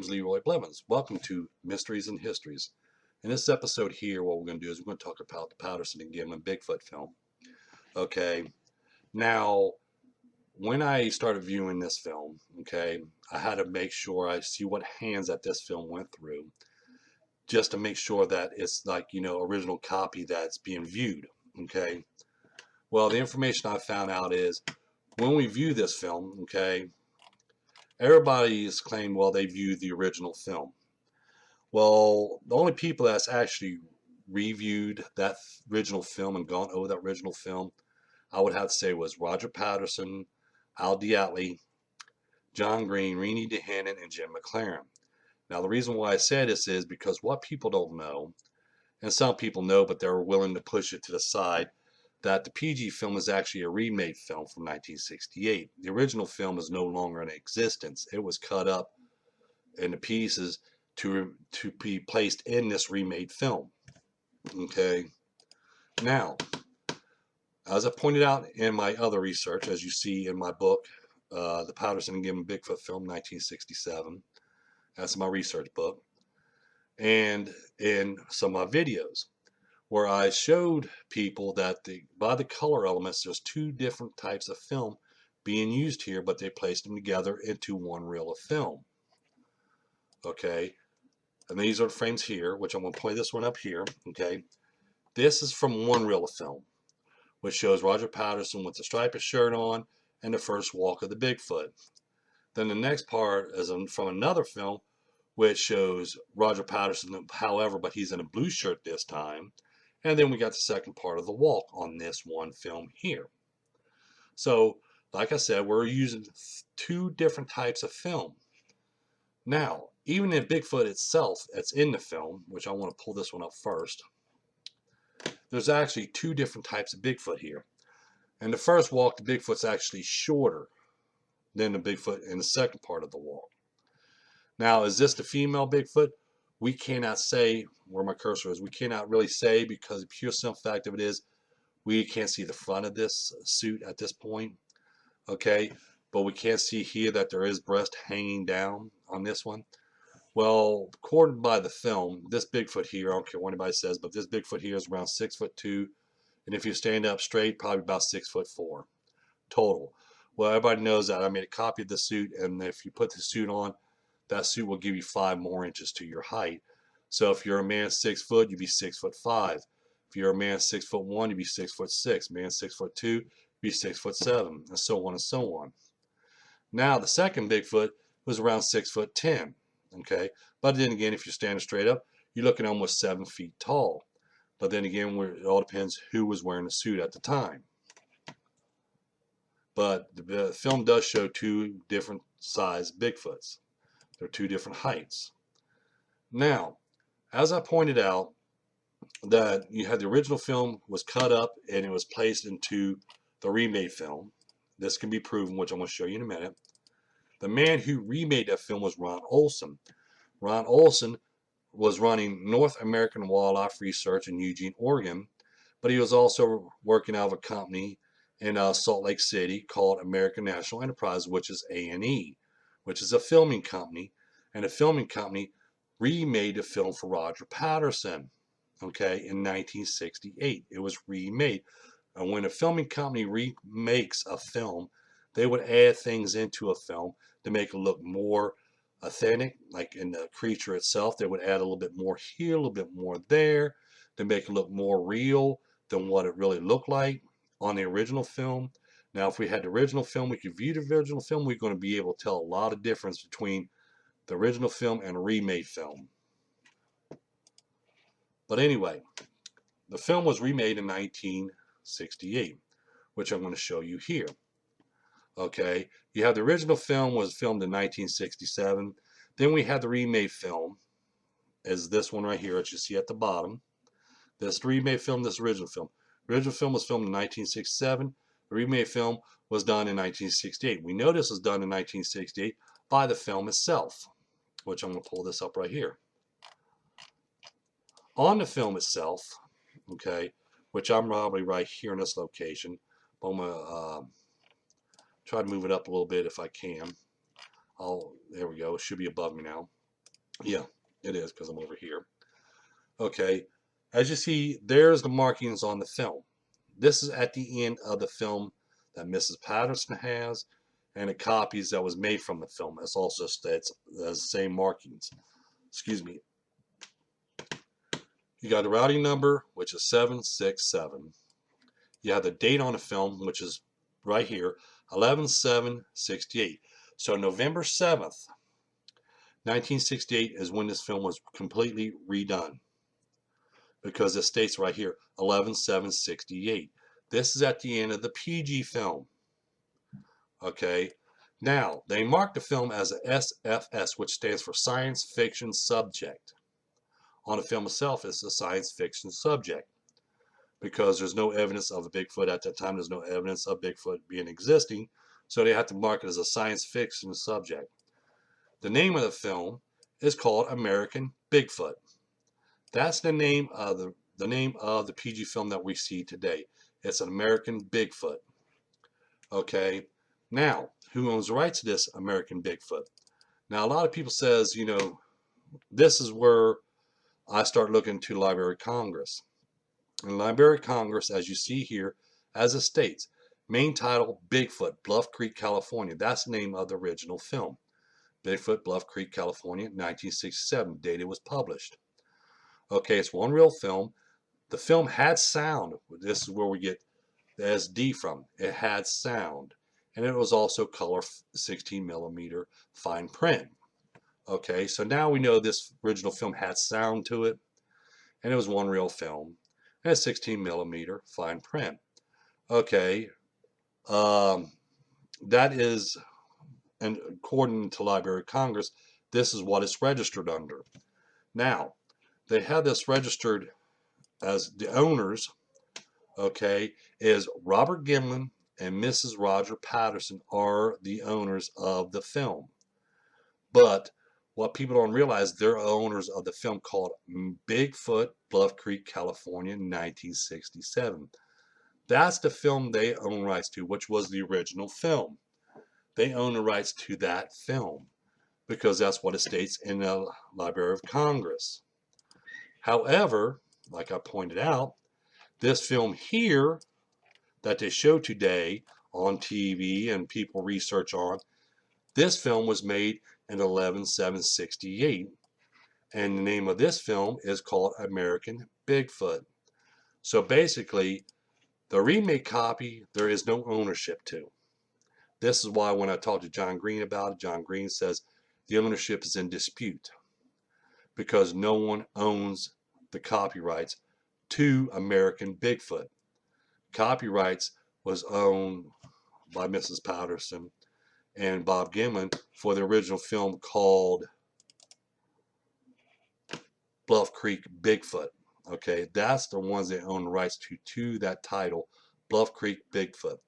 name's Leroy Blevins. Welcome to Mysteries and Histories. In this episode here, what we're going to do is we're going to talk about the Patterson and Gimlin Bigfoot film. Okay, now when I started viewing this film, okay, I had to make sure I see what hands that this film went through, just to make sure that it's like, original copy that's being viewed. Okay, well, the information I found out is when we view this film, okay, everybody's claimed, well, they viewed the original film. Well, the only people that's actually reviewed that original film and gone over that original film, I would have to say was Roger Patterson, Al Diatley, John Green, Renee DeHanan, and Jim McLaren. Now, the reason why I say this is because what people don't know, and some people know, but they're willing to push it to the side, that the PG film is actually a remade film from 1968. The original film is no longer in existence. It was cut up into pieces to be placed in this remade film. Okay. Now, as I pointed out in my other research, as you see in my book, The Patterson and Gimlin Bigfoot Film, 1967. That's my research book. And in some of my videos, where I showed people that by the color elements, there's two different types of film being used here, but they placed them together into one reel of film. Okay, and these are the frames here, which I'm going to play this one up here. Okay, this is from one reel of film, which shows Roger Patterson with the striped shirt on and the first walk of the Bigfoot. Then the next part is from another film, which shows Roger Patterson, however, but he's in a blue shirt this time. And then we got the second part of the walk on this one film here. So, like I said, we're using two different types of film. Now, even in Bigfoot itself, that's in the film, which I want to pull this one up first, there's actually two different types of Bigfoot here. And the first walk, the Bigfoot's actually shorter than the Bigfoot in the second part of the walk. Now, is this the female Bigfoot? We cannot say where my cursor is. We cannot really say because the pure simple fact of it is we can't see the front of this suit at this point. Okay, but we can see here that there is breast hanging down on this one. Well, according by the film, this Bigfoot here, I don't care what anybody says, but this Bigfoot here is around 6'2", and if you stand up straight, probably about 6'4" total. Well, everybody knows that I made a copy of the suit, and if you put the suit on, that suit will give you 5 more inches to your height. So if you're a man 6 foot, you'd be 6'5". If you're a man 6'1", you'd be 6'6". Man 6'2", you'd be 6'7", and so on and so on. Now the second Bigfoot was around 6'10". Okay, but then again, if you're standing straight up, you're looking almost 7 feet tall. But then again, it all depends who was wearing the suit at the time. But the film does show two different size Bigfoots. They're two different heights. Now, as I pointed out, that you had the original film was cut up and it was placed into the remade film. This can be proven, which I'm going to show you in a minute. The man who remade that film was Ron Olson. Ron Olson was running North American Wildlife Research in Eugene, Oregon, but he was also working out of a company in Salt Lake City called American National Enterprise, which is A&E, which is a filming company, and a filming company remade a film for Roger Patterson, okay, in 1968. It was remade. And when a filming company remakes a film, they would add things into a film to make it look more authentic, like in the creature itself. They would add a little bit more here, a little bit more there, to make it look more real than what it really looked like on the original film. Now, if we had the original film, we could view the original film, we're going to be able to tell a lot of difference between the original film and a remade film. But anyway, the film was remade in 1968, which I'm going to show you here. Okay, you have the original film was filmed in 1967. Then we had the remade film, as this one right here, as you see at the bottom. This remade film, this original film. The original film was filmed in 1967. The remade film was done in 1968. We know this was done in 1968 by the film itself, which I'm going to pull this up right here. On the film itself, okay, which I'm probably right here in this location, but I'm going to try to move it up a little bit if I can. There we go. It should be above me now. Yeah, it is because I'm over here. Okay, as you see, there's the markings on the film. This is at the end of the film that Mrs. Patterson has, and the copies that was made from the film. It's also states the same markings. Excuse me. You got the routing number, which is 767. You have the date on the film, which is right here, 11/7/68. So November 7th, 1968 is when this film was completely redone, because it states right here 11/7/68. This is at the end of the PG film. Okay. Now, they marked the film as a SFS, which stands for Science Fiction Subject. On the film itself, it's a science fiction subject, because there's no evidence of a Bigfoot at that time. There's no evidence of Bigfoot being existing, so they have to mark it as a science fiction subject. The name of the film is called American Bigfoot. That's the name of the PG film that we see today. It's an American Bigfoot. Okay. Now, who owns the rights to this American Bigfoot? Now, a lot of people says, this is where I start looking to the Library of Congress. In the Library of Congress, as you see here, as it states, main title, Bigfoot, Bluff Creek, California. That's the name of the original film. Bigfoot, Bluff Creek, California, 1967, date it was published. Okay, it's one real film. The film had sound. This is where we get the SD from. It had sound. And it was also color 16 millimeter fine print. Okay, so now we know this original film had sound to it, and it was one real film, and it's 16 millimeter fine print. Okay, that is, and according to Library of Congress, this is what it's registered under. Now, they have this registered as the owners, okay, is Robert Gimlin and Mrs. Roger Patterson are the owners of the film. But what people don't realize, they're owners of the film called Bigfoot, Bluff Creek, California, 1967. That's the film they own rights to, which was the original film. They own the rights to that film because that's what it states in the Library of Congress. However, like I pointed out, this film here that they show today on TV and people research on, this film was made in 11/7/68, and the name of this film is called American Bigfoot. So basically, the remake copy, there is no ownership to. This is why when I talked to John Green about it, John Green says the ownership is in dispute because no one owns the copyrights to American Bigfoot. Copyrights was owned by Mrs. Patterson and Bob Gimlin for the original film called Bluff Creek Bigfoot. Okay, that's the ones that own the rights to that title, Bluff Creek Bigfoot.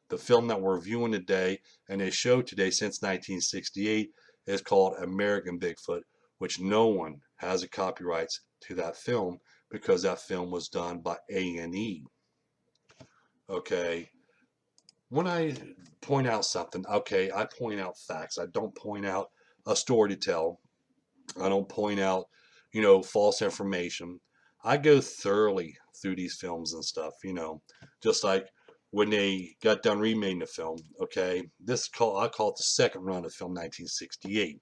The film that we're viewing today and they show today since 1968 is called American Bigfoot, which no one has the copyrights to that film because that film was done by A&E. Okay, when I point out something, okay, I point out facts. I don't point out a story to tell. I don't point out, false information. I go thoroughly through these films and stuff, just like when they got done remaking the film, okay? I call it the second run of film 1968.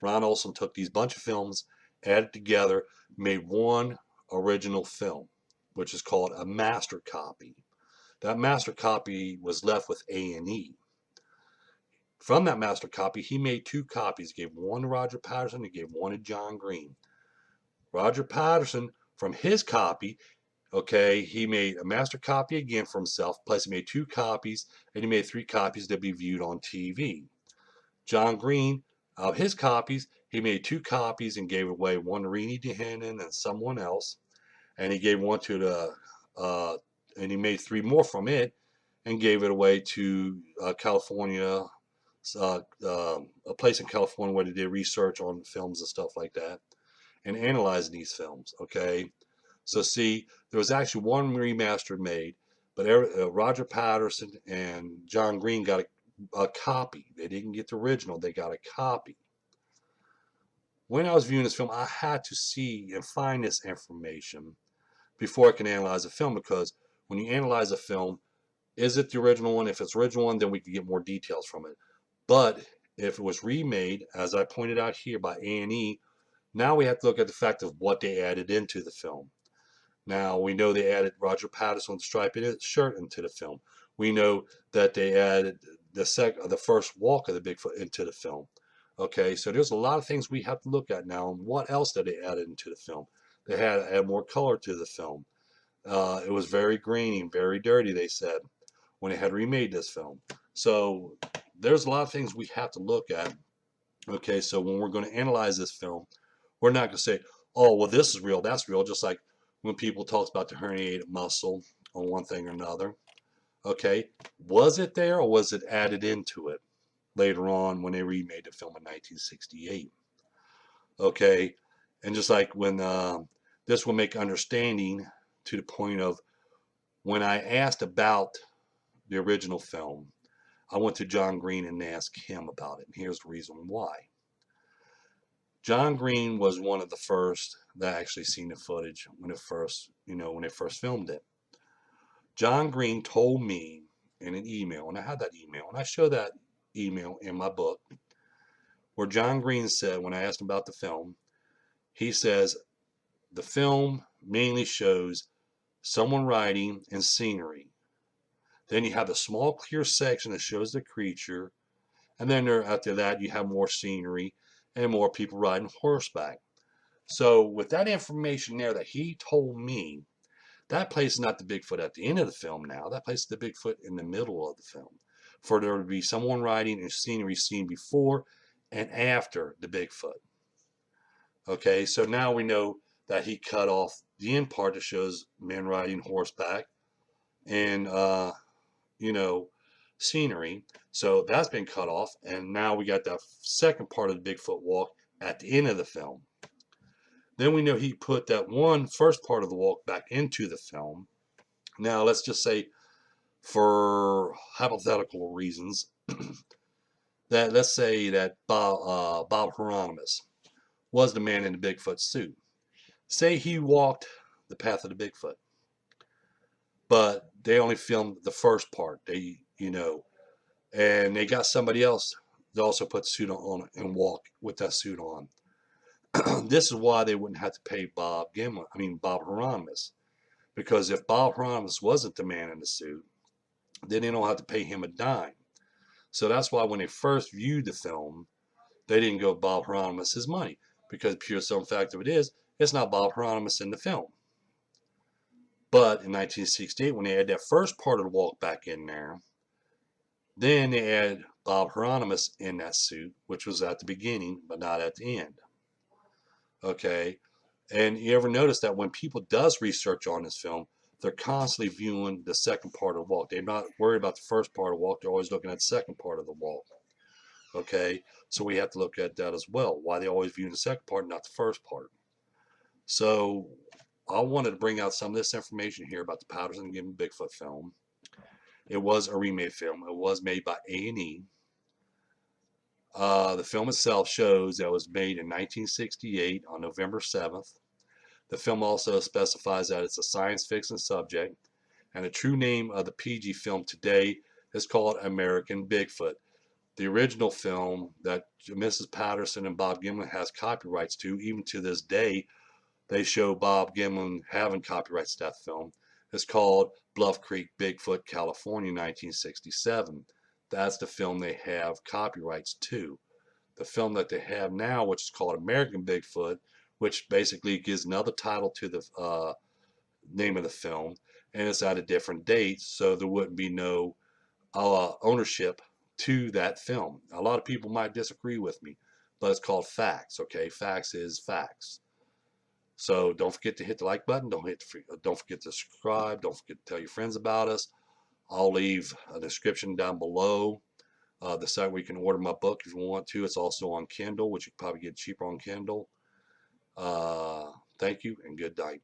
Ron Olson took these bunch of films, added together, made one original film, which is called a master copy. That master copy was left with A&E. From that master copy, he made two copies. He gave one to Roger Patterson, he gave one to John Green. Roger Patterson, from his copy, okay, he made a master copy again for himself, plus he made two copies, and he made three copies to be viewed on TV. John Green, of his copies, he made two copies and gave away one to Renee DeHanan and someone else, and he gave one to and he made three more from it and gave it away to California, a place in California where they did research on films and stuff like that and analyzing these films, okay? So see, there was actually one remastered made, but Roger Patterson and John Green got a copy. They didn't get the original, they got a copy. when I was viewing this film, I had to see and find this information before I can analyze a film, because when you analyze a film, is it the original one? If it's the original one, then we can get more details from it. But if it was remade, as I pointed out here by A&E, now we have to look at the fact of what they added into the film. Now, we know they added Roger Patterson's striped shirt into the film. We know that they added the first walk of the Bigfoot into the film. Okay, so there's a lot of things we have to look at now. And what else did they add into the film? They had to add more color to the film. It was very grainy, very dirty, they said, when they had remade this film. So there's a lot of things we have to look at. Okay, so when we're going to analyze this film, we're not going to say, oh, well, this is real, that's real, just like when people talk about the herniated muscle on one thing or another. Okay, was it there or was it added into it later on when they remade the film in 1968? Okay, and just like when this will make understanding to the point of when I asked about the original film, I went to John Green and asked him about it. And here's the reason why. John Green was one of the first that actually seen the footage when it first, when they first filmed it. John Green told me in an email, and I had that email, and I show that email in my book, where John Green said, when I asked him about the film, he says, the film mainly shows someone riding and scenery. Then you have a small clear section that shows the creature, and then after that you have more scenery and more people riding horseback. So with that information there that he told me, that places not the Bigfoot at the end of the film now. That places the Bigfoot in the middle of the film. For there to be someone riding and scenery seen before and after the Bigfoot. Okay, so now we know that he cut off the end part that shows men riding horseback and, scenery. So that's been cut off. And now we got that second part of the Bigfoot walk at the end of the film. Then we know he put that first part of the walk back into the film. Now, let's just say, for hypothetical reasons, that let's say that Bob Hieronymus was the man in the Bigfoot suit. Say he walked the path of the Bigfoot, but they only filmed the first part. And they got somebody else to also put the suit on and walk with that suit on. This is why they wouldn't have to pay Bob Hieronymus. Because if Bob Hieronymus wasn't the man in the suit, then they don't have to pay him a dime. So that's why when they first viewed the film, they didn't go Bob Hieronymus' money. Because pure simple fact of it is, it's not Bob Hieronymus in the film. But in 1968, when they had that first part of the walk back in there, then they added Bob Hieronymus in that suit, which was at the beginning, but not at the end. Okay, and you ever notice that when people does research on this film, they're constantly viewing the second part of the walk. They're not worried about the first part of the walk. They're always looking at the second part of the walk. Okay, so we have to look at that as well. Why they always view the second part, not the first part. So I wanted to bring out some of this information here about the Patterson and Gibbon Bigfoot film. It was a remade film. It was made by A&E. The film itself shows that it was made in 1968 on November 7th. The film also specifies that it's a science fiction subject, and the true name of the PG film today is called American Bigfoot. The original film that Mrs. Patterson and Bob Gimlin has copyrights to, even to this day, they show Bob Gimlin having copyrights to that film. It's called Bluff Creek Bigfoot, California, 1967. That's the film they have copyrights to. The film that they have now, which is called American Bigfoot, which basically gives another title to the name of the film, and it's at a different date, so there wouldn't be no ownership to that film. A lot of people might disagree with me, but it's called facts. Okay, facts is facts. So don't forget to hit the like button. Don't forget to subscribe. Don't forget to tell your friends about us. I'll leave a description down below. The site where you can order my book if you want to. It's also on Kindle, which you can probably get cheaper on Kindle. Thank you and good night.